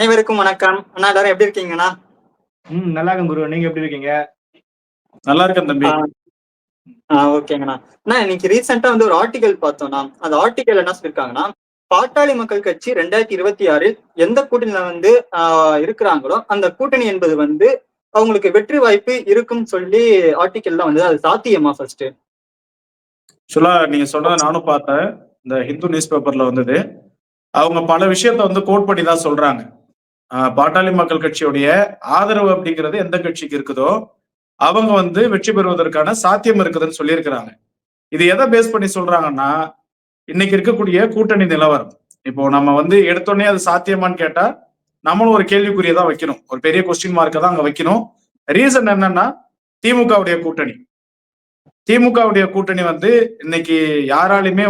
அனைவருக்கும் வணக்கம். அண்ணா எல்லாரும் எப்படி இருக்கீங்கண்ணா? நல்லா இருக்கேன் குரு. நீங்க எப்படி இருக்கீங்க? நல்லா இருக்கேன் தம்பி. ஓகேங்கண்ணா. அண்ணா இன்னைக்கு ரீசெண்டா ஒரு ஆர்டிகல் பார்த்தோம்னா, அந்த ஆர்டிகல் என்ன சொல்லியிருக்காங்கன்னா, பாட்டாளி மக்கள் கட்சி 2026 எந்த கூட்டணியில இருக்கிறாங்களோ அந்த கூட்டணி என்பது அவங்களுக்கு வெற்றி வாய்ப்பு இருக்கும் சொல்லி ஆர்டிகல்ல அது சாத்தியமா ஃபர்ஸ்ட்? ஆக்சுவலா நீங்க சொன்னதை நானும் பார்த்தேன். இந்த ஹிந்து நியூஸ் பேப்பர்ல வந்தது. அவங்க பல விஷயத்த கோட் பண்ணி தான் சொல்றாங்க. பாட்டாளி மக்கள் கட்சியுடைய ஆதரவு அப்படிங்கிறது எந்த கட்சிக்கு இருக்குதோ அவங்க வெற்றி பெறுவதற்கான சாத்தியம் இருக்குதுன்னு சொல்லியிருக்கிறாங்க. இது எதை பேஸ் பண்ணி சொல்றாங்கன்னா, இன்னைக்கு இருக்கக்கூடிய கூட்டணி நிலவரம். இப்போ நம்ம எடுத்தோடனே அது சாத்தியமான்னு கேட்டா நம்மளும் ஒரு கேள்விக்குறியதான் வைக்கணும். ஒரு பெரிய கொஸ்டின் மார்க்கை தான் அங்க வைக்கணும். ரீசன் என்னன்னா, திமுகவுடைய கூட்டணி திமுகவுடைய கூட்டணி இன்னைக்கு யாராலுமே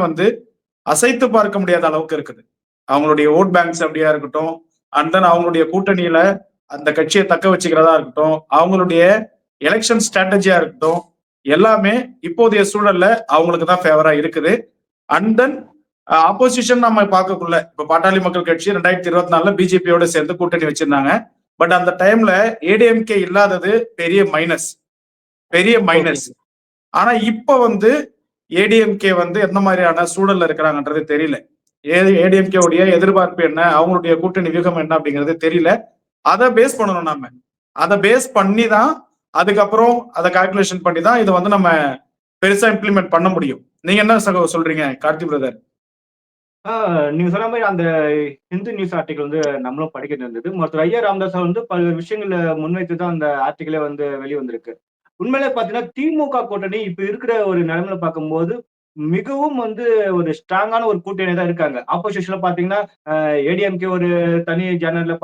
அசைத்து பார்க்க முடியாத அளவுக்கு இருக்குது. அவங்களுடைய ஓட் பேங்க்ஸ் அப்படியா இருக்கட்டும், அண்ட் தென் அவங்களுடைய கூட்டணியில அந்த கட்சியை தக்க வச்சுக்கிறதா இருக்கட்டும், அவங்களுடைய எலெக்ஷன் ஸ்ட்ராட்டஜியா இருக்கட்டும், எல்லாமே இப்போதைய சூழல்ல அவங்களுக்கு தான் ஃபேவரா இருக்குது. அண்ட் தென் ஆப்போசிஷன் நம்ம பார்க்கக்குள்ள இப்ப பாட்டாளி மக்கள் கட்சி 2024 பிஜேபியோட சேர்ந்து கூட்டணி வச்சிருந்தாங்க. பட் அந்த டைம்ல ஏடிஎம்கே இல்லாதது பெரிய மைனஸ். ஆனா இப்ப ஏடிஎம்கே எந்த மாதிரியான சூழல்ல இருக்கிறாங்கன்றது தெரியல. ஏடிஎம்கே உடைய எதிர்பார்ப்பு என்ன, அவங்களுடைய கூட்டணி வியூகம் என்ன அப்படிங்கிறது தெரியல. அதை பேஸ் பண்ணணும். நாம அதை பேஸ் பண்ணி தான் அதுக்கப்புறம் அதை கால்குலேஷன் பண்ணி தான் இதை நம்ம பெருசா இம்ப்ளிமெண்ட் பண்ண முடியும். நீங்க என்ன சொல்றீங்க கார்த்தி பிரதர்? நீங்க சொன்ன மாதிரி அந்த ஹிந்து நியூஸ் ஆர்டிகல் நம்மளும் படிக்கிட்டு இருந்தது. மொத்தம் ஐயா ராமதாஸ் பல விஷயங்களை முன்வைத்து தான் அந்த ஆர்டிகளே வெளிவந்திருக்கு. உண்மையிலே பாத்தீங்கன்னா திமுக கூட்டணி இப்ப இருக்கிற ஒரு நிலைமையில பார்க்கும்போது மிகவும் ஒரு ஸ்ட்ராங்கான ஒரு கூட்டணி தான் இருக்காங்க. ஆப்போசிஷன்ல பாத்தீங்கன்னா ஏடிஎம்கே ஒரு தனி ஜேனர்ல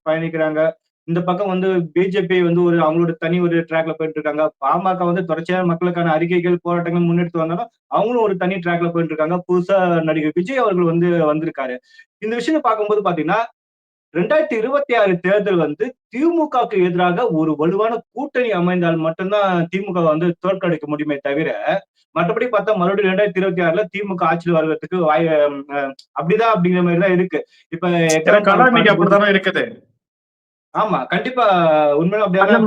பயணிக்கிறாங்க. இந்த பக்கம் பிஜேபி ஒரு அவங்களோட தனி ஒரு ட்ராக்ல போயிட்டு இருக்காங்க. பாமக தொடர்ச்சியான மக்களுக்கான அறிக்கைகள் போராட்டங்கள் முன்னெடுத்து வந்தாலும் அவங்களும் ஒரு தனி ட்ராக்ல போயிட்டு இருக்காங்க. புதுசா நடிகர் விஜய் அவர்கள் வந்திருக்காரு. இந்த விஷயத்தை பார்க்கும்போது பாத்தீங்கன்னா 2026 தேர்தல் திமுகவுக்கு எதிராக ஒரு வலுவான கூட்டணி அமைந்தால் மட்டும்தான் திமுக தோற்கடிக்க முடியுமே தவிர, மற்றபடி பார்த்தா மறுபடியும் 2026 திமுக ஆட்சியில் வருவதற்கு அப்படிதான் அப்படிங்கிற மாதிரி தான் இருக்கு. இப்ப அப்படித்தானே இருக்குது. ஆமா, கண்டிப்பா உண்மையில அப்படியான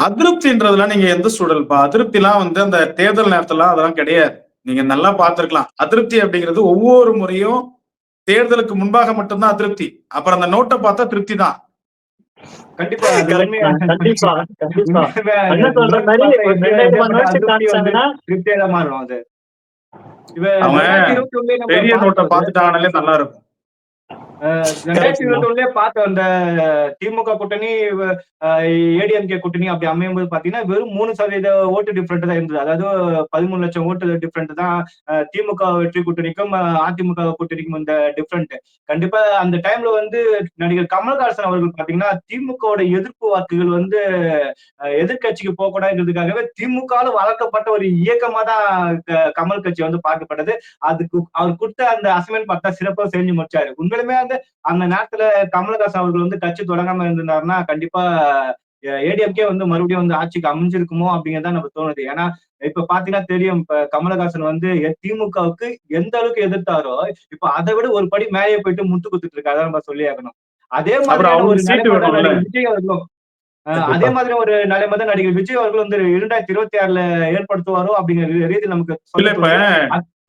அதிருப்தின்றதுலாம் நீங்க எந்த சூழல்பா? அதிருப்தி எல்லாம் அந்த தேர்தல் நேரத்துல அதெல்லாம் கிடையாது. நீங்க நல்லா பார்த்திருக்கலாம். அதிருப்தி அப்படிங்கிறது ஒவ்வொரு முறையும் தேர்தலுக்கு முன்பாக மட்டும்தான் அதிருப்தி. அப்புறம் அந்த நோட்டை பார்த்தா திருப்தி தான். கண்டிப்பா திருப்தியா மாறும். அது பெரிய நோட்டை பார்த்துட்டாங்கனாலே நல்லா இருக்கும். 2021 பார்த்த அந்த திமுக கூட்டணி ஏடிஎம்கே கூட்டணி அப்படி அமையும் போது பாத்தீங்கன்னா வெறும் 3% ஓட்டு டிஃபரெண்ட் தான் இருந்தது. அதாவது 13 லட்சம் ஓட்டு டிஃபரெண்ட் தான் திமுக வெற்றி கூட்டணிக்கும் அதிமுக கூட்டணிக்கும் இந்த டிஃபரெண்ட். கண்டிப்பா அந்த டைம்ல நடிகர் கமல்ஹாசன் அவர்கள் பாத்தீங்கன்னா திமுகவோட எதிர்ப்பு வாக்குகள் எதிர்கட்சிக்கு போகக்கூடாதுங்கிறதுக்காகவே திமுகவால வளர்க்கப்பட்ட ஒரு இயக்கமா தான் கமல் கட்சி பார்க்கப்பட்டது. அதுக்கு அவர் கொடுத்த அந்த அசைன்மெண்ட் பார்த்தா சிறப்பாக செஞ்சு முடிச்சாரு. உண்மையிலுமே அந்த நேரத்துல கமலஹாசன் அவர்கள் கட்சி தொடங்காம இருந்தாருன்னா கண்டிப்பா ஏடிஎம்கே மறுபடியும் ஆட்சிக்கு அமைஞ்சிருக்குமோ அப்படிங்கிறதா நம்ம தோணுது. ஏன்னா இப்ப பாத்தீங்கன்னா தெரியும், இப்ப கமலஹாசன் திமுகவுக்கு எந்த அளவுக்கு எதிர்த்தாரோ இப்ப அதை விட ஒரு படி மேலே போயிட்டு முட்டு குத்துட்டு இருக்காரு, நம்ம சொல்லி ஆகணும். அதே மாதிரி ஒரு நடிகர் விஜய் அவர்களும் அதே மாதிரி ஒரு நிலைமை தான் நடிகர் விஜய் அவர்கள் 2026 ஏற்படுத்துவாரோ அப்படிங்கிற ரீதி நமக்கு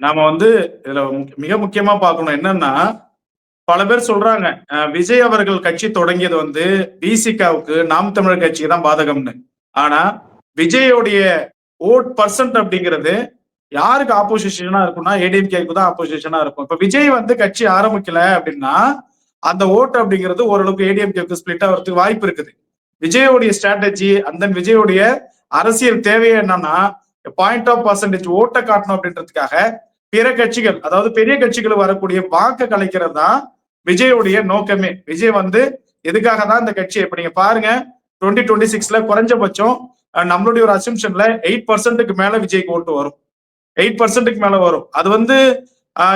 நாம இதுல மிக முக்கியமா பார்க்கணும். என்னன்னா, பல பேர் சொல்றாங்க விஜய் அவர்கள் கட்சி தொடங்கியது பிசிகாவுக்கு நாம் தமிழர் கட்சிக்கு தான் பாதகம்னு. ஆனா விஜயோடைய ஓட் பர்சன்ட் அப்படிங்கிறது யாருக்கு ஆப்போசிஷனா இருக்கும்னா ஏடிஎம்கேக்கு தான் ஆப்போசிஷனா இருக்கும். இப்ப விஜய் கட்சி ஆரம்பிக்கல அப்படின்னா அந்த ஓட்டு அப்படிங்கிறது ஓரளவுக்கு ஏடிஎம்கேக்கு ஸ்பிளிட் ஆகிறதுக்கு வாய்ப்பு இருக்குது. விஜயோடைய ஸ்ட்ராட்டஜி அந்த விஜயோடைய அரசியல் தேவையே என்னன்னா பாயிண்ட் ஆஃப் பர்சன்டேஜ் ஓட்டை காட்டணும் அப்படின்றதுக்காக பிற கட்சிகள், அதாவது பெரிய கட்சிகள் வரக்கூடிய வாக்கு கலைக்கிறது தான் விஜயோடைய நோக்கமே. விஜய் எதுக்காக தான் இந்த கட்சி இப்ப நீங்க பாருங்க 2026 குறைஞ்சபட்சம் நம்மளுடைய ஒரு அசம்ஷன்ல 8% மேல விஜய்க்கு ஓட்டு வரும். 8% மேல வரும். அது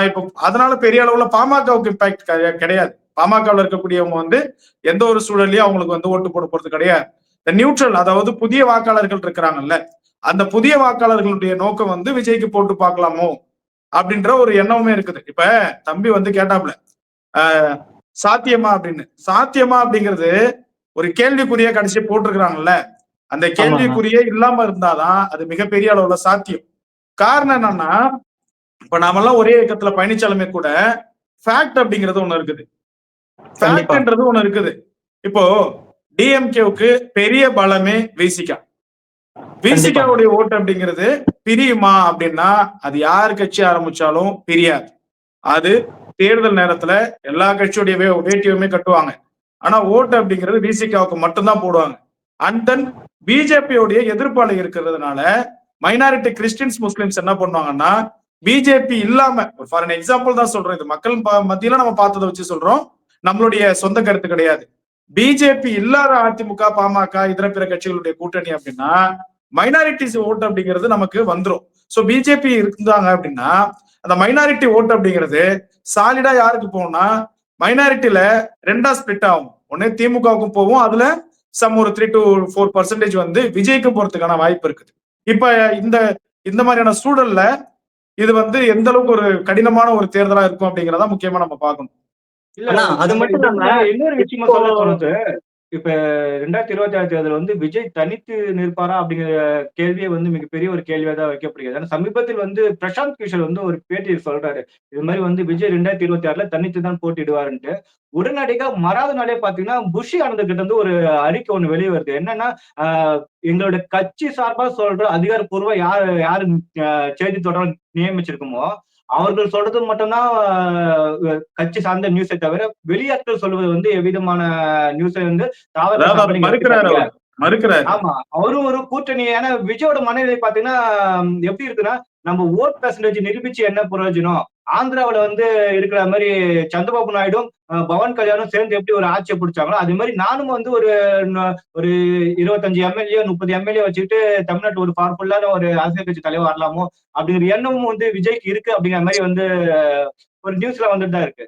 இப்போ அதனால பெரிய அளவுல பாமகவுக்கு இம்பாக்ட் கிடையாது. பாமகவில் இருக்கக்கூடியவங்க எந்த ஒரு சூழலையும் அவங்களுக்கு ஓட்டு போட போறது கிடையாது. இந்த நியூட்ரல், அதாவது புதிய வாக்காளர்கள் இருக்கிறாங்கல்ல, அந்த புதிய வாக்காளர்களுடைய நோக்கம் விஜய்க்கு போட்டு பார்க்கலாமோ அப்படின்ற ஒரு எண்ணமுமே இருக்குது. இப்ப தம்பி வந்து கேட்டாப்ல சாத்தியமா அப்படின்னு. சாத்தியமா அப்படிங்கிறது ஒரு கேள்விக்குரிய கடைசி போட்டிருக்கிறாங்கல்ல, அந்த கேள்விக்குரிய இல்லாம இருந்தாதான் அது மிகப்பெரிய அளவுல சாத்தியம். காரணம் என்னன்னா, இப்ப நாமெல்லாம் ஒரே இயக்கத்துல பயணிச்சாலுமே கூட ஃபேக்ட் அப்படிங்கிறது ஒண்ணு இருக்குது. ஃபேக்ட்ன்றது ஒண்ணு இருக்குது. இப்போ டிஎம்கேவுக்கு பெரிய பலமே விசிகா. விசிகாவுடைய ஓட்டு அப்படிங்கிறது பிரியுமா அப்படின்னா அது யார் கட்சி ஆரம்பிச்சாலும் பிரியாது. அது தேர்தல் நேரத்துல எல்லா கட்சியுடைய வேட்டியுமே கட்டுவாங்க. ஆனா ஓட்டு அப்படிங்கிறது விசிகாவுக்கு மட்டும்தான் போடுவாங்க. அண்ட் தென் பிஜேபியோடைய எதிர்ப்பாளர் இருக்கிறதுனால மைனாரிட்டி கிறிஸ்டின்ஸ் முஸ்லிம்ஸ் என்ன பண்ணுவாங்கன்னா, பிஜேபி இல்லாம ஃபார் அன் எக்ஸாம்பிள் தான் சொல்றோம், இது மக்கள் மத்தியில நம்ம பார்த்ததை வச்சு சொல்றோம், நம்மளுடைய சொந்த கருத்து கிடையாது. பிஜேபி இல்லாத அதிமுக, பாமக, இதர பிற கட்சிகளுடைய கூட்டணி அப்படின்னா மைனாரிட்டிஸ் ஓட்டு அப்படிங்கிறது நமக்கு வந்துடும். சோ பிஜேபி இருந்தாங்க அப்படின்னா அந்த மைனாரிட்டி ஓட்டு அப்படிங்கிறது சாலிடா யாருக்கு போகும்னா, மைனாரிட்டியில ரெண்டா ஸ்பிளிட் ஆகும். ஒன்னே திமுகவுக்கும் போகும், அதுல ஒரு 3 to 4% வந்து விஜய்க்கு போறதுக்கான வாய்ப்பு இருக்குது. இப்ப இந்த மாதிரியான சூழல்ல இது வந்து எந்த அளவுக்கு ஒரு கடினமான ஒரு தேர்தலா இருக்கும் அப்படிங்கறத முக்கியமா நம்ம பார்க்கணும். இல்ல அது மட்டும் இல்லாம இன்னொரு விஷயமா சொல்ல தோணுது. இப்ப 2026 தேர்தல் வந்து விஜய் தனித்து நிற்பாரா அப்படிங்கிற கேள்வியை வந்து மிகப்பெரிய ஒரு கேள்வியா தான் வைக்கப்படுகிறது. ஆனா சமீபத்தில் வந்து பிரசாந்த் கிஷோர் வந்து ஒரு பேட்டியில் சொல்றாரு, இது மாதிரி வந்து விஜய் 2026ல தனித்து தான் போட்டியிடுவாருன்ட்டு. உடனடியா மறாத நாளே பாத்தீங்கன்னா புஷி ஆனந்த் கிட்ட இருந்து ஒரு அறிக்கை ஒண்ணு வெளியே வருது. என்னன்னா, எங்களோட கட்சி சார்பா சொல்ற அதிகாரப்பூர்வ யாரு செய்தி தொடர்பு நியமிச்சிருக்குமோ அவர்கள் சொல்றது மட்டும்தான் கட்சி சார்ந்த நியூஸை தவிர வெளியாட்கள் சொல்வது வந்து எவ்விதமான நியூஸை வந்து மறுக்கிறாரு. ஆமா, அவரும் ஒரு கூட்டணி. ஏன்னா விஜயோட மனநிலை பாத்தீங்கன்னா எப்படி இருக்குன்னா, நம்ம ஓட் பெர்சன்டேஜ் நிரூபிச்சு என்ன பிரயோஜனம்? ஆந்திராவில வந்து இருக்கிற மாதிரி சந்திரபாபு நாயுடும் பவன் கல்யாணும் சேர்ந்து எப்படி ஒரு ஆட்சியை பிடிச்சாங்களோ அது மாதிரி நானும் வந்து ஒரு 25 எம்எல்ஏ 30 எம்எல்ஏ வச்சுக்கிட்டு தமிழ்நாட்டு ஒரு பவர்ஃபுல்லான ஒரு அரசியல் கட்சி தலைவர் வரலாமோ அப்படிங்கிற எண்ணமும் வந்து விஜய்க்கு இருக்கு அப்படிங்கிற மாதிரி வந்து ஒரு நியூஸ்ல வந்துட்டு தான் இருக்கு.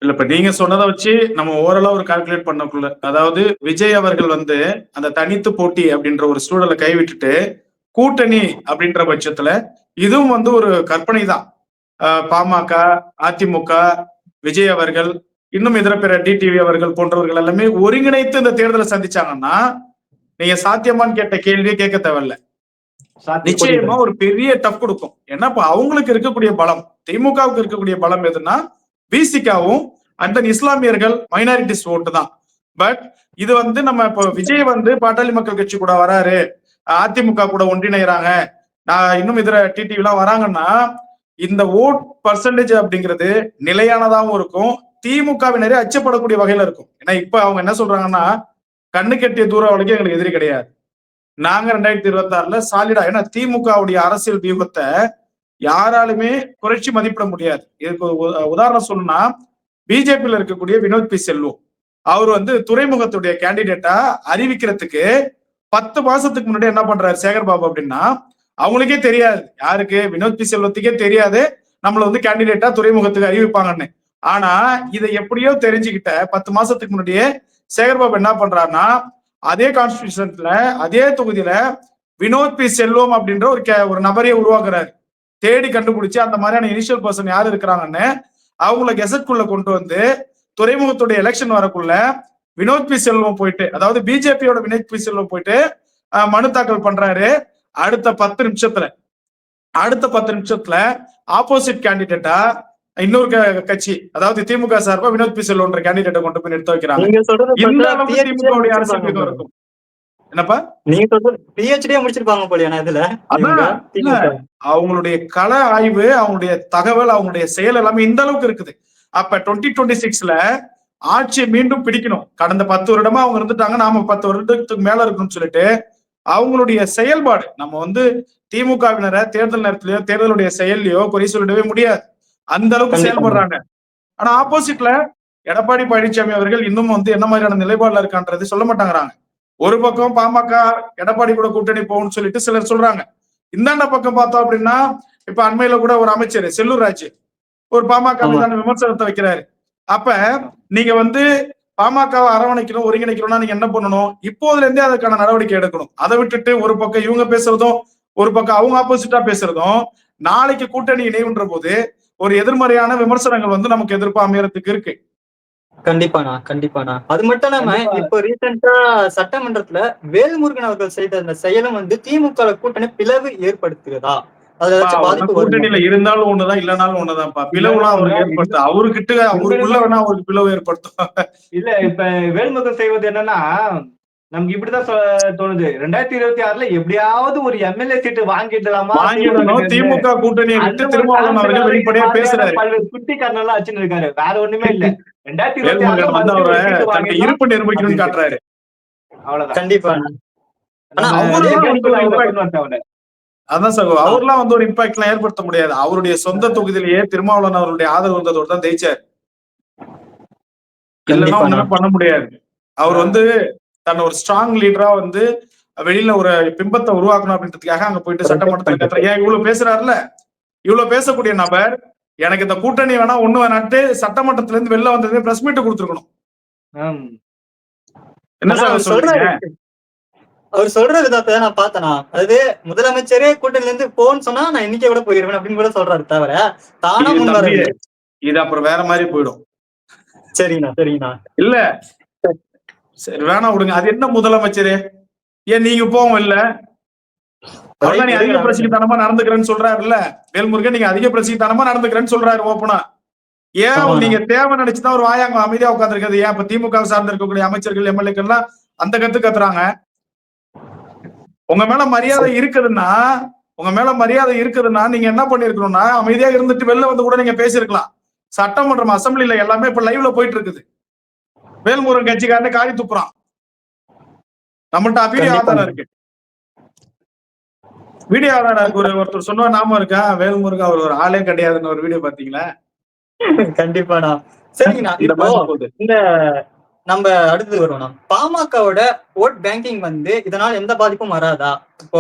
இல்ல இப்ப நீங்க சொன்னதை வச்சு நம்ம ஓரளவு ஒரு கால்குலேட் பண்ணக்குள்ள, அதாவது விஜய் அவர்கள் வந்து அந்த தனித்து போட்டி அப்படின்ற ஒரு சூழலை கைவிட்டுட்டு கூட்டணி அப்படின்ற பட்சத்துல இதுவும் வந்து ஒரு கற்பனை தான். பாமக, அதிமுக, விஜய் அவர்கள், இன்னும் இதர பிற டிடிவி அவர்கள் போன்றவர்கள் எல்லாமே ஒருங்கிணைத்து இந்த தேர்தலை சந்திச்சாங்கன்னா நீங்க சாத்தியமான்னு கேட்ட கேள்வியே கேட்க தேவையில்ல, நிச்சயமா ஒரு பெரிய டஃப் கொடுக்கும். ஏன்னா இப்ப அவங்களுக்கு இருக்கக்கூடிய பலம், திமுகவுக்கு இருக்கக்கூடிய பலம் எதுன்னா விசிகாவும் அண்ட் தென் இஸ்லாமியர்கள் மைனாரிட்டிஸ் ஓட்டு தான். பட் இது வந்து நம்ம இப்போ விஜய் வந்து பாட்டாளி மக்கள் கட்சி கூட வராரு, அதிமுக கூட ஒன்றிணைறாங்க, இன்னும் இதர டிடிவி எல்லாம் வராங்கன்னா இந்த ஓட் பர்சன்டேஜ் அப்படிங்கிறது நிலையானதாகவும் இருக்கும், திமுகவினரே அச்சப்படக்கூடிய வகையில இருக்கும். ஏன்னா இப்ப அவங்க என்ன சொல்றாங்கன்னா, கண்ணு கட்டிய தூரம் வரைக்கும் எங்களுக்கு எதிரி கிடையாது, நாங்க 2026ல சாலிடா. ஏன்னா திமுகவுடைய அரசியல் வியூகத்தை யாராலுமே குறைச்சி மதிப்பிட முடியாது. இதுக்கு உதாரணம் சொல்லணும்னா, பிஜேபியில இருக்கக்கூடிய வினோத் பி செல்வம் அவர் வந்து துறைமுகத்துடைய கேண்டிடேட்டா அறிவிக்கிறதுக்கு 10 மாசத்துக்கு முன்னாடி என்ன பண்றாரு சேகர் பாபு அப்படின்னா, அவங்களுக்கே தெரியாது, யாருக்கு, வினோத் பி செல்வத்துக்கே தெரியாது நம்மள வந்து கேண்டிடேட்டா துறைமுகத்துக்கு அறிவிப்பாங்கன்னு. ஆனா இதை எப்படியோ தெரிஞ்சுக்கிட்ட 10 மாசத்துக்கு முன்னாடியே சேகர் பாபு என்ன பண்றாருன்னா, அதே கான்ஸ்டிடியூஷன்ல அதே தொகுதியில வினோத் பி செல்வம் அப்படின்ற ஒரு நபரையே உருவாக்குறாரு. தேடி கண்டுபிடிச்சு அந்த மாதிரியான இனிஷியல் பர்சன் யாரு இருக்கிறாங்கன்னு அவங்கள கெசட்குள்ள கொண்டு வந்து துறைமுகத்துடைய எலெக்ஷன் வரக்குள்ள வினோத் பி செல்வம் போயிட்டு, அதாவது பிஜேபியோட வினோத் பி செல்வம் போயிட்டு மனு தாக்கல் பண்றாரு. அடுத்த 10 நிமிஷத்துல ஆப்போசிட் கேண்டிடேட்டா இன்னொரு கட்சி, அதாவது திமுக சார்பா வினோத் பி செல்வன்ற கேண்டிடேட்டை கொண்டு போய் நிறுத்த வைக்கிறாங்க. இந்த அளவுக்கு திமுக அரசியல் இருக்கும். என்னப்பா நீங்க சொல்றது பிஹெச்டியே முடிச்சிருப்பாங்க போலியா இதுல? அவங்களுடைய கள ஆய்வு, அவங்களுடைய தகவல், அவங்களுடைய செயல் எல்லாமே இந்த அளவுக்கு இருக்குது. அப்ப 2026ல ஆட்சியை மீண்டும் பிடிக்கணும். கடந்த 10 வருடமா அவங்க இருந்துட்டாங்க, நாம 10 வருடத்துக்கு மேல இருக்கணும்னு சொல்லிட்டு அவங்களுடைய செயல்பாடு, நம்ம வந்து திமுகவினரை தேர்தல் நேரத்திலயோ தேர்தலுடைய செயல்லையோ குறை சொல்லிடவே முடியாது, அந்த அளவுக்கு செயல்படுறாங்க. ஆனா ஆப்போசிட்ல எடப்பாடி பழனிசாமி அவர்கள் இன்னும் வந்து என்ன மாதிரியான நிலைப்பாடுல இருக்கான்றது சொல்ல மாட்டாங்கிறாங்க. ஒரு பக்கம் பாமக எடப்பாடி கூட கூட்டணி போகும்னு சொல்லிட்டு சிலர் சொல்றாங்க. இந்தாண்ட பக்கம் பார்த்தோம் அப்படின்னா, இப்ப அண்மையில கூட ஒரு அமைச்சர் செல்லூர் ராஜ் ஒரு பாமக மீதான விமர்சனத்தை வைக்கிறாரு. அப்ப நீங்க வந்து பாமகவை அரவணைக்கணும், ஒருங்கிணைக்கணும்னா நீங்க என்ன பண்ணணும், இப்போதுல இருந்தே அதுக்கான நடவடிக்கை எடுக்கணும். அதை விட்டுட்டு ஒரு பக்கம் இவங்க பேசுறதும் ஒரு பக்கம் அவங்க ஆப்போசிட்டா பேசுறதும் நாளைக்கு கூட்டணி இணைவுன்ற போது ஒரு எதிர்மறையான விமர்சனங்கள் வந்து நமக்கு எதிர்ப்பு அமையறதுக்கு இருக்கு. கண்டிப்பாண்ணா. அது மட்டும் இல்லாம இப்போ ரீசெண்டா சட்டமன்றத்துல வேல்முருகன் அவர்கள் செய்த அந்த செயலும் வந்து திமுக கூட்டணி பிளவு ஏற்படுத்துகிறதா? அதுல ஏதாச்சும் பாதிப்பு வருமா? கூட்டணியில இருந்தாலும் ஒண்ணுதான், இல்லனாலும் ஒண்ணுதான்ப்பா. பிளவுலாம் அவருக்கு ஏற்படுத்தும். அவருக்கிட்ட அவருக்குள்ள வேணா அவருக்கு பிளவு ஏற்படுத்தும். இல்ல இப்ப வேல்முருகன் செய்வது என்னன்னா, நமக்கு இப்படிதான் தோணுது. 2026ல எப்படியாவது ஒரு எம்எல்ஏ சீட்டு வாங்கிடலாமா? வாங்கிடணும். திமுக கூட்டணியை விட்டு திருமாவளவன் அவர்கள் வெளிப்படையா பேசுறாரு. பல்வேறு குட்டி காரணம்லாம் வச்சுன்னு இருக்காரு. வேற ஒண்ணுமே இல்ல. 2026ல வேல்முருகன் வந்து மறுபடியும் ஒரு அவரை சீட்டு தன்னுடைய வாங்கிடலாம் இருப்பு நிரூபிக்கணும்னு காட்டுறாரு. அவ்வளவுதான். கண்டிப்பாண்ணா. ஆனா நம்ம அவரும் ஏகேடிக்கு அவரை கொண்டு வந்துட்டாங்க. அதான் சகோ, அவர்லாம் வந்து ஒரு இம்பாக்ட் எல்லாம் ஏற்படுத்த முடியாது. அவருடைய சொந்த தொகுதியிலேயே திருமாவளவன் அவருடைய ஆதரவு வந்ததோடு தான் ஜெயிச்சார். இல்லைன்னா ஒண்ணுமே பண்ண முடியாது. அவர் வந்து தன்னை ஒரு ஸ்ட்ராங் லீடரா வந்து வெளியில ஒரு பிம்பத்தை உருவாக்கணும் அப்படின்றதுக்காக அங்க போயிட்டு சட்டமன்றத்துல கத்துற. ஏன் இவ்வளவு பேசுறாருல, இவ்வளவு பேசக்கூடிய நபர் எனக்கு இந்த கூட்டணி வேணா ஒண்ணு வேணான்ட்டு சட்டமன்றத்துல இருந்து வெளில வந்ததே பிரஸ் மீட் கொடுத்துருக்கணும். என்ன சார் சொல்றீங்க? அவர் சொல்ற விதத்தை நான் பார்த்தேனா, அதாவது முதலமைச்சரே கூட்டணில இருந்து போன்னு சொன்னா நான் இன்னைக்கே கூட போயிருவேன் அப்படின்னு கூட சொல்றாரு தவிர தானா முன் வர. இது அப்புறம் வேற மாதிரி போயிடும். சரிங்கண்ணா. இல்ல சரி வேணாம் விடுங்க. அது என்ன முதலமைச்சரே? ஏன் நீங்க போவோம் இல்ல? நீ அதிக பிரசித்தனமா நடந்துக்கிறேன்னு சொல்றாருல்ல வேல்முருகன், நீங்க அதிக பிரசித்தனமா நடந்துக்கிறேன்னு சொல்றாரு ஓப்பனா. ஏன் நீங்க தேவை நினைச்சுதான் ஒரு வாயாங்க அமைதியா உட்காந்துருக்கிறது? ஏன் இப்ப திமுக சார்ந்து இருக்கக்கூடிய அமைச்சர்கள் எம்எல்ஏக்கள் எல்லாம் அந்த கத்து கத்துறாங்க. உங்க மேல மரியாதை இருக்குதுன்னா நீங்க என்ன பண்ணிருக்கணும்னா அமைதியா இருந்துட்டு வெளில வந்து கூட நீங்க பேசிருக்கலாம். சட்டமன்றம் அசம்பிளில எல்லாமே இப்ப லைவ்ல போயிட்டு இருக்குது. வேல்முருகன் கட்சிக்காரன் காரி துப்புறான். நம்மள்ட்ட வீடியோ ஆதாரம் இருக்கு. வீடியோ ஆதாரம் இருக்கு. ஒருத்தர் சொன்ன நாம இருக்கா, வேல்முருகன் அவர் ஒரு ஆளே கிடையாதுன்னு ஒரு வீடியோ பாத்தீங்களா? கண்டிப்பாண்ணா. சரிங்கண்ணா. இப்போ இந்த நம்ம அடுத்து வருவோம். பாமகவோட ஓட் பேங்கிங் வந்து இதனால எந்த பாதிப்பும் வராதா? இப்போ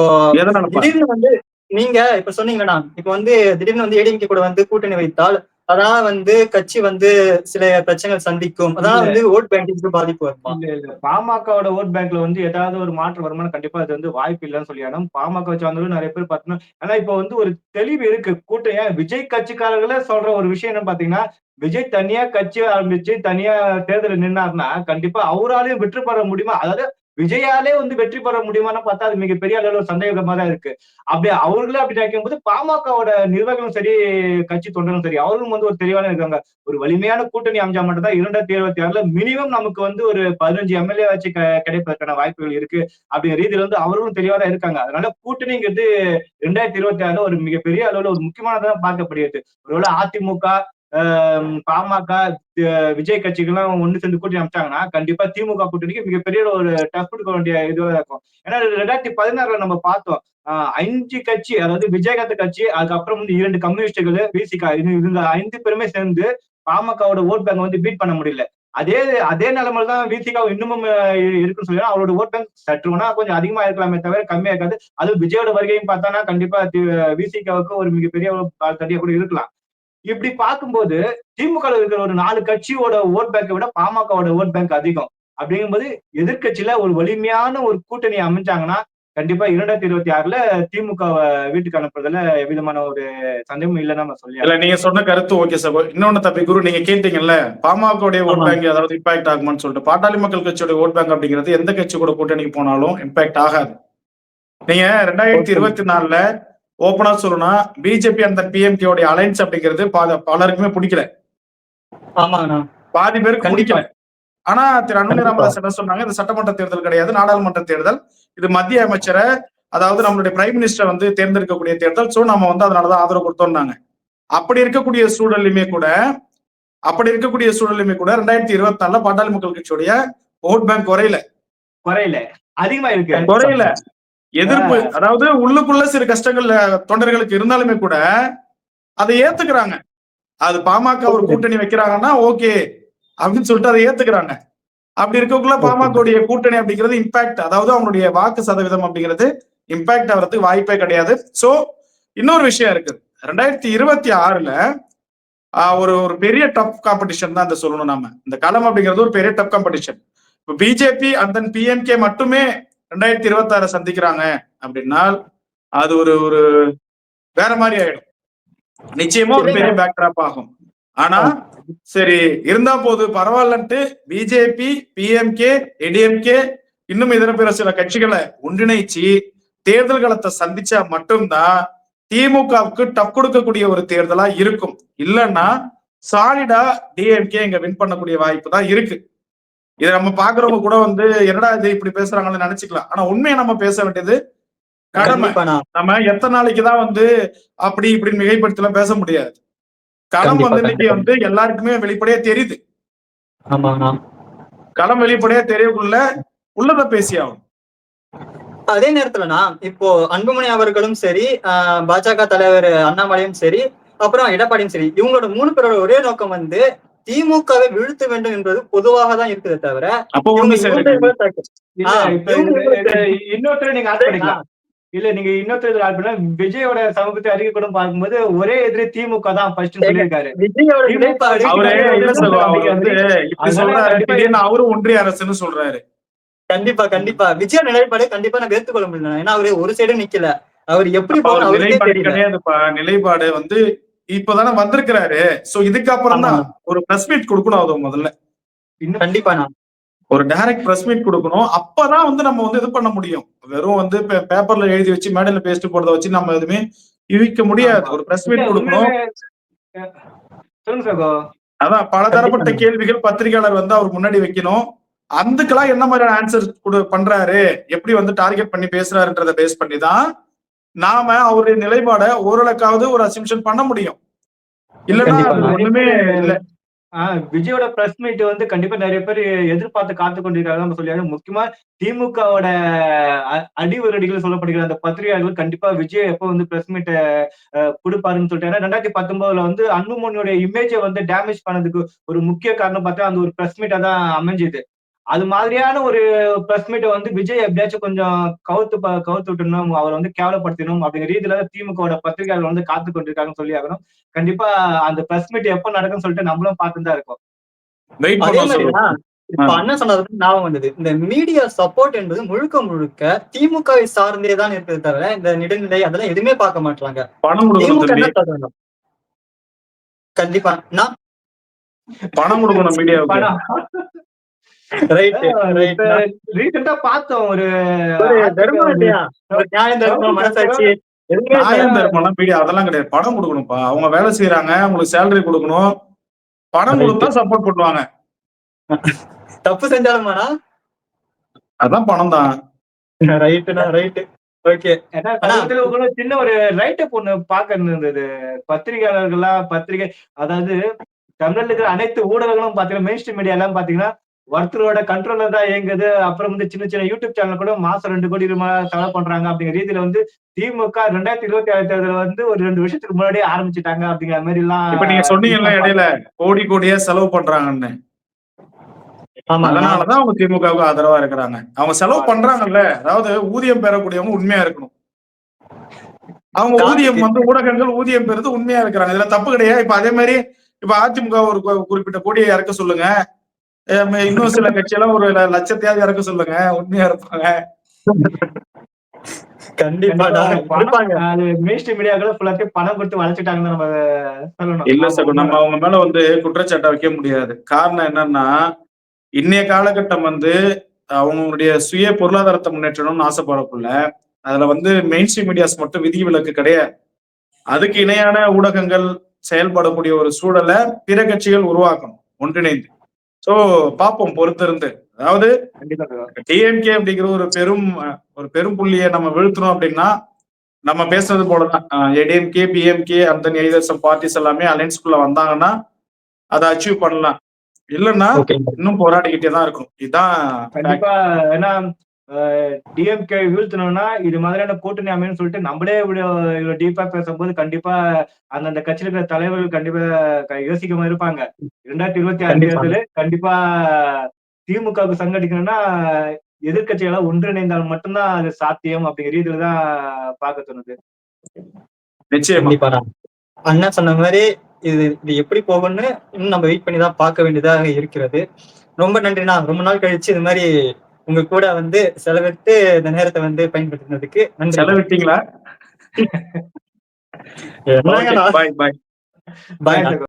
திடீர்னு வந்து நீங்க இப்ப சொன்னீங்கண்ணா, இப்ப வந்து திடீர்னு வந்து ஏடிஎம்கே கூட வந்து கூட்டணி வைத்தால் அதனால வந்து கட்சி வந்து சில பிரச்சனைகள் சந்திக்கும். அதனால வந்து ஓட் பேங்கிங்க்கு பாதிப்பு வருமா? இல்ல. பாமகவோட ஓட் பேங்க்ல வந்து ஏதாவது ஒரு மாற்று வருமானம் கண்டிப்பா அது வந்து வாய்ப்பு இல்லைன்னு சொல்லியாலும் பாமக சார்ந்தவர்கள் நிறைய பேர் பார்த்தீங்கன்னா, ஆனா இப்ப வந்து ஒரு தெளிவு இருக்கு. கூட்டம் விஜய் கட்சிக்காரர்களே சொல்ற ஒரு விஷயம் என்ன பாத்தீங்கன்னா, விஜய் தனியா கட்சி ஆரம்பிச்சு தனியா தேர்தலில் நின்னாருன்னா கண்டிப்பா அவராலையும் வெற்றி பெற முடியுமா? அதாவது விஜயாலே வந்து வெற்றி பெற முடியுமான்னு பார்த்தா அது மிகப்பெரிய அளவுல சந்தேகமா தான் இருக்கு. அப்படி அவர்களே அப்படி நினைக்கும் போது பாமகவோட நிர்வாகிகளும் சரி, கட்சி தொண்டரும் சரி, அவர்களும் வந்து ஒரு தெளிவான இருக்காங்க. ஒரு வலிமையான கூட்டணி அமைஞ்சா மட்டும் தான் 2026ல மினிமம் நமக்கு வந்து ஒரு 15 எம்எல்ஏ வச்சு கிடைப்பதற்கான வாய்ப்புகள் இருக்கு அப்படிங்கிற ரீதியில வந்து அவர்களும் தெளிவா தான் இருக்காங்க. அதனால கூட்டணிங்கிறது 2026ல ஒரு மிகப்பெரிய அளவுல ஒரு முக்கியமானதான் பார்க்கப்படுகிறது. ஒருவேளை அதிமுக, பாமக, விஜய் கட்சிகள்லாம் ஒண்ணு சேர்ந்து கூட்டணி அமைச்சாங்கன்னா கண்டிப்பா திமுக கூட்டணிக்கு மிகப்பெரிய ஒரு டஃப் கொடுக்க வேண்டிய இதுவா இருக்கும். ஏன்னா 2016ல நம்ம பார்த்தோம். 5 கட்சி, அதாவது விஜயகாந்த் கட்சி, அதுக்கப்புறம் வந்து 2 கம்யூனிஸ்டுகள், விசிக, இவங்க 5 பேருமே சேர்ந்து பாமகவோட ஓட் பேங்க் வந்து பீட் பண்ண முடியல. அதே நிலைமையில தான் விசிக இன்னமும் இருக்குன்னு சொல்லி அவரோட ஓட் பேங்க் சற்றுனா கொஞ்சம் அதிகமா இருக்கலாமே தவிர கம்மியா இருக்காது. அதுவும் விஜயோட வருகையும் பார்த்தானா கண்டிப்பா விசிகாவுக்கு ஒரு மிகப்பெரிய தடியா கூட இருக்கலாம். இப்படி பார்க்கும்போது திமுக இருக்கிற ஒரு 4 கட்சியோட ஓட் பேங்கை விட பாமகவோட ஓட் பேங்க் அதிகம். அப்படிங்கும்போது எதிர்கட்சியில ஒரு வலிமையான ஒரு கூட்டணி அமைஞ்சாங்கன்னா கண்டிப்பா 2026ல திமுக வீட்டுக்கு அனுப்புறதுல எவ்விதமான ஒரு சந்தேகமும் இல்லைன்னு நம்ம சொல்லி. இல்ல நீங்க சொன்ன கருத்து ஓகே சகோ. இன்னொன்னு தப்பி குரு, நீங்க கேட்டீங்கல்ல பாமகவுடைய ஓட் பேங்க் அதாவது இம்பாக்ட் ஆகுமான்னு சொல்லிட்டு. பாட்டாளி மக்கள் கட்சியோட ஓட் பேங்க் அப்படிங்கிறது எந்த கட்சி கூட கூட்டணிக்கு போனாலும் இம்பாக்ட் ஆகாது. நீங்க 2024ல ஓப்பனா சொல்லணும்னா பிஜேபி அந்த பிஎம்கே உடைய அலைன்ஸ் அப்படிங்கிறது பலருக்குமே பிடிக்கல. பாதி பேருக்கு பிடிக்கல. ஆனா திரு அன்புமணி ராமதாஸ் என்ன சொன்னாங்க, இது சட்டமன்ற தேர்தல் கிடையாது, நாடாளுமன்ற தேர்தல், இது மத்திய அமைச்சரை அதாவது நம்மளுடைய பிரைம் மினிஸ்டர் வந்து தேர்ந்தெடுக்கக்கூடிய தேர்தல், சோ நம்ம வந்து அதனாலதான் ஆதரவு கொடுத்தோம்னாங்க. அப்படி இருக்கக்கூடிய சூழலுமே கூட 2024ல பாட்டாளி மக்கள் கட்சியுடைய ஓட் பேங்க் குறையல, அதிகமா இருக்கு, குறையல. எதிர்ப்பு, அதாவது உள்ளுக்குள்ள சிறு கஷ்டங்கள் தொண்டர்களுக்கு இருந்தாலுமே கூட அதை ஏத்துக்கிறாங்க. அது பாமக ஒரு கூட்டணி வைக்கிறாங்கன்னா ஓகே அப்படின்னு சொல்லிட்டு அதை ஏத்துக்கிறாங்க. அப்படி இருக்கக்குள்ள பாமகவுடைய கூட்டணி அப்படிங்கிறது இம்பாக்ட், அதாவது அவங்களுடைய வாக்கு சதவீதம் அப்படிங்கிறது இம்பாக்ட் ஆகிறதுக்கு வாய்ப்பே கிடையாது. சோ இன்னொரு விஷயம் இருக்கு. 2026ல ஒரு பெரிய டஃப் காம்படிஷன் தான் இந்த சொல்லணும். நாம இந்த களம் அப்படிங்கிறது ஒரு பெரிய டஃப் காம்படிஷன். இப்ப பிஜேபி அந்த பிஎம்கே மட்டுமே 2026 சந்திக்கிறாங்க அப்படின்னா அது ஒரு வேற மாதிரி ஆயிடும். நிச்சயமா ஒரு பெரிய பேக்ட்ராப் ஆகும். ஆனா சரி இருந்தா போது பரவாயில்லன்ட்டு பிஜேபி, பிஎம்கே, ஏடிஎம்கே இன்னும் இதர பிற சில கட்சிகளை ஒன்றிணைச்சு தேர்தல் களத்தை சந்திச்சா மட்டும்தான் திமுகவுக்கு டப் கொடுக்கக்கூடிய ஒரு தேர்தலா இருக்கும். இல்லைன்னா சாலிடா டிஎம்கே இங்க வின் பண்ணக்கூடிய வாய்ப்பு தான் இருக்கு. இதை நம்ம பாக்குறவங்க கூட என்னடா இது இப்படி பேசுறாங்கன்னு நினைச்சுக்கலாம். ஆனா உண்மையை நம்ம பேச வேண்டியது கடமை. நம்ம எத்தனை நாளைக்குதான் அப்படி இப்படின்னு மிகைப்படுத்தலாம் பேச முடியாது. களம் இன்னைக்கு எல்லாருக்குமே வெளிப்படையா தெரியுது. களம் வெளிப்படையா தெரியக்குள்ள உள்ளத பேசி ஆகும். அதே நேரத்துலனா இப்போ அன்புமணி அவர்களும் சரி, பாஜக தலைவர் அண்ணாமலையும் சரி, அப்புறம் எடப்பாடியும் சரி, இவங்களோட 3 பேரோட ஒரே நோக்கம் திமுகவை வீழ்த்த வேண்டும் என்பது பொதுவாக தான் இருக்குதே தவிர இன்னொருத்தர் நீங்க ஆட் பண்ணிக்கலாம். இல்ல நீங்க இன்னொருத்தர் ஆட் பண்ணா விஜயோட சமூகத்தை அறிக்கை கூட பார்க்கும்போது ஒரே எதிரி திமுக தான் ஃபர்ஸ்ட் சொல்லியிருக்காரு. அவரும் ஒன்றிய அரசுன்னு சொல்றாரு. கண்டிப்பா கண்டிப்பா விஜய் நிலைப்பாடு கண்டிப்பா நான் ஏற்றுக்கொள்ள முடியல. ஏன்னா அவரு ஒரு சைடும் நிக்கல. அவர் எப்படி நிலைப்பாடு இப்பதானே வந்திருக்கிறாரு. சோ இதுக்கப்புறம் தான் ஒரு பிரஸ் மீட் கொடுக்கணும். அது முதல்ல கண்டிப்பா ஒரு டைரக்ட் பிரஸ் மீட் கொடுக்கணும். அப்பதான் நம்ம இது பண்ண முடியும். வெறும் பேப்பர்ல எழுதி வச்சு மேடையில பேசிட்டு போறத வச்சு நம்ம எதுவுமே யூகிக்க முடியாது. ஒரு பிரஸ் மீட் கொடுக்கணும். அதான் பலதரப்பட்ட கேள்விகள் பத்திரிகையாளர் அவர் முன்னாடி வைக்கணும். அதுக்கெல்லாம் என்ன மாதிரியான ஆன்சர் பண்றாரு, எப்படி டார்கெட் பண்ணி பேசுறாருன்றத பேஸ் பண்ணி தான் நாம அவருடைய நிலைப்பாட ஓரளவுக்காவது ஒரு அசம்ஷன் பண்ண முடியும். இல்லன்னா ஒண்ணுமே இல்ல. விஜயோட பிரஸ் மீட் கண்டிப்பா நிறைய பேர் எதிர்பார்த்து காத்து கொண்டிருக்காங்க சொல்லியாங்க. முக்கியமா திமுகவோட அடிவரடிகள் சொல்லப்படுகிற அந்த பத்திரிகையாளர்கள் கண்டிப்பா விஜய் எப்போ பிரஸ் மீட்டை கொடுப்பாருன்னு சொல்லிட்டு. ஏன்னா 2019 அன்புமணியோட இமேஜை டேமேஜ் பண்ணதுக்கு ஒரு முக்கிய காரணம் பார்த்தா அந்த ஒரு பிரஸ் மீட்டா தான் அமைஞ்சது. அது மாதிரியான ஒரு பிரஸ் மீட்டை விஜய் எப்படியாச்சும் கொஞ்சம் கவுத்து விட்டணும், அவர் கேவலப்படுத்தணும் அப்படிங்கிற ரீதியில திமுக பத்திரிகையாளர்கள் காத்து கொண்டிருக்காங்கன்னு சொல்லி ஆகணும். கண்டிப்பா அந்த பிரஸ் மீட் எப்ப நடக்கும்னு சொல்லிட்டு நம்மளும் பார்த்துதான் இருக்கோம். இப்ப அண்ணன் சொன்னது ஞாபகம் வந்தது. இந்த மீடியா சப்போர்ட் என்பது முழுக்க முழுக்க திமுகவை சார்ந்தே தான் இருக்கிறது தவிர இந்த நிடைநிலை அதெல்லாம் எதுவுமே பார்க்க மாட்டாங்க. கண்டிப்பா பணம் கொடுக்கணும் மீடியாவுக்கு. ரீசெண்டா பார்த்தோம் ஒரு மனசாட்சி அதெல்லாம் கிடையாது. பணம் கொடுக்கணும்ப்பா. அவங்க வேலை செய்யறாங்க, அவங்களுக்கு சேலரி கொடுக்கணும். பணம் கொடுத்தா சப்போர்ட் பண்ணுவாங்க. தப்பு செஞ்சாலுமாண்ணா அதான் பணம் தான். சின்ன ஒரு ரைட்டப் ஒண்ணு பாக்க இருந்தது. பத்திரிகை அதாவது தமிழ்ல இருக்கிற அனைத்து ஊடகங்களும் பாத்தீங்கன்னா மெயின் ஸ்ட்ரீம் மீடியா எல்லாம் பாத்தீங்கன்னா ஒருத்தரோட கண்ட்ரோல்ல தான் இயங்குது. அப்புறம் சின்ன சின்ன யூடியூப் சேனல் கூட மாசம் 2 கோடி செலவு பண்றாங்க அப்படிங்கிற ரீதியில திமுக 2026 தேர்தல் ஒரு 2 வருஷத்துக்கு முன்னாடியே ஆரம்பிச்சுட்டாங்க அப்படிங்கிற மாதிரி எல்லாம். இப்ப நீங்க சொன்னீங்கல்ல இடையில கோடியா செலவு பண்றாங்கன்னு. அதனாலதான் அவங்க திமுகவுக்கு ஆதரவா இருக்கிறாங்க. அவங்க செலவு பண்றாங்கல்ல, அதாவது ஊதியம் பெறக்கூடியவங்க உண்மையா இருக்கணும். அவங்க ஊதியம் ஊடகங்கள் ஊதியம் பெறுது உண்மையா இருக்கிறாங்க. இதுல தப்பு கிடையாது. இப்ப அதே மாதிரி இப்ப அதிமுக ஒரு குறிப்பிட்ட கோடியை இறக்க சொல்லுங்க, இன்னும் சில கட்சியெல்லாம் ஒரு லட்சத்தையாவது இறக்க சொல்லுங்க, உண்மையா இருப்பாங்க. பணம் கொடுத்து வளைச்சிட்டாங்கன்னு நம்ம சொல்லணும். இல்ல சார், நம்ம அவங்க மேல குற்றச்சாட்டை வைக்க முடியாது. காரணம் என்னன்னா இன்னைய காலகட்டம் அவங்களுடைய சுய பொருளாதாரத்தை முன்னேற்றணும்னு ஆசைப்படக்குள்ள அதுல மெயின் ஸ்ட்ரீம் மீடியாஸ் மட்டும் விதி விலக்கு கிடையாது. அதுக்கு இணையான ஊடகங்கள் செயல்படக்கூடிய ஒரு சூழலை பிற கட்சிகள் உருவாக்கணும் ஒன்றிணைந்து. சோ பாப்போம் பொறுத்திருந்து. அதாவது டிஎம்கே அப்படிங்கிற ஒரு பெரும் புள்ளியை நம்ம வீழ்த்தணும் அப்படின்னா நம்ம பேசுறது போலதான் ஏடிஎம்கே, பிஎம்கே அந்த எய்தர் பார்ட்டிஸ் எல்லாமே அலைன்ஸ்குள்ள வந்தாங்கன்னா அதை அச்சீவ் பண்ணலாம். இல்லைன்னா இன்னும் போராடிக்கிட்டே தான் இருக்கும். இதுதான் கண்டிப்பா. ஏன்னா டிஎம்கே வீழ்த்தணும்னா இது மாதிரியான கூட்டணி அமைன்னு சொல்லிட்டு நம்மளே இவ்வளவு டீப்பா பேசும்போது கண்டிப்பா அந்தந்த கட்சியில இருக்கிற தலைவர்கள் கண்டிப்பா யோசிக்காம இருப்பாங்க. 2026 தேர்தல் கண்டிப்பா திமுகவுக்கு சங்கடிக்கணும்னா எதிர்கட்சிகளா ஒன்றிணைந்தால் மட்டும்தான் அது சாத்தியம் அப்படிங்கிற ரீதியில தான் பார்க்க தோணுது. நிச்சயமா அண்ணா சொன்ன மாதிரி இது எப்படி போகும்னு இன்னும் நம்ம வெயிட் பண்ணி தான் பார்க்க வேண்டியதாக இருக்கிறது. ரொம்ப நன்றிண்ணா. ரொம்ப நாள் கழிச்சு இது மாதிரி உங்க கூட செலவிட்டு இந்த நேரத்தை பயன்படுத்தினதுக்கு நன்றி. செலவிட்டீங்களா? என்னங்கண்ணா பாய் பாய் பாய்.